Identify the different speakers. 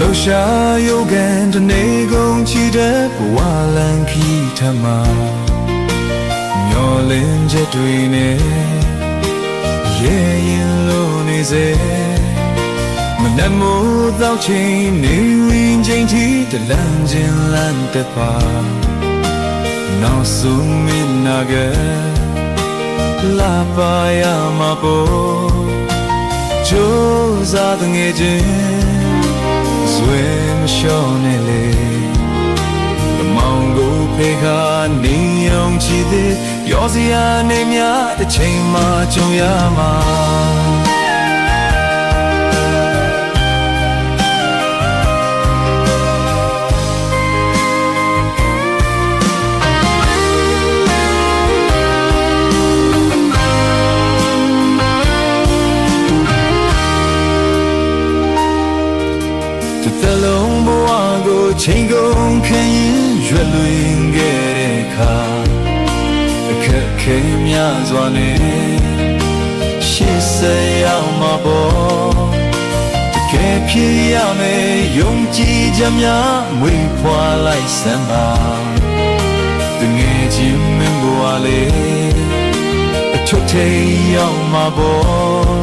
Speaker 1: လှရှာရုပ်ကန်တနေကုန်ချီတဲ့ဘဝလန်ခီထမမျောလင်းချက်တွေနဲ့ရဲရင်လို့နေစေမနက်မိုးသောချိန်နေဝင်ချိန်ထိတလန်းချင်းလန်းတဲ့ပါနောက်ဆုံးမင်းနာကလာပါရမှာပေါ်ကြိုးစားတဲ့ငယ်ချင်းဆွေမလျှော့နဲ့လေမောင်ကိုဖေခါနေအောင်ချီသည်ရောစရာနေများတစ်ချိန်မှကြုံရမှာတလုံးဘဝကိုချိန်ကုန်ခရင်ရွယ်လွင်ခဲ့တဲ့အခါအခက်ခဲများစွာနဲ့ရှေ့ဆက်ရောက်မှာပေါ့တကယ်ဖြစ်ရမယ်ယုံကြည်ချက်များမွေးဖွားလိုက်စမ်းပါတငယ်ချင်းမင်းဘဝလေးအချွတ်ထိပ်ရောက်မှာပေါ့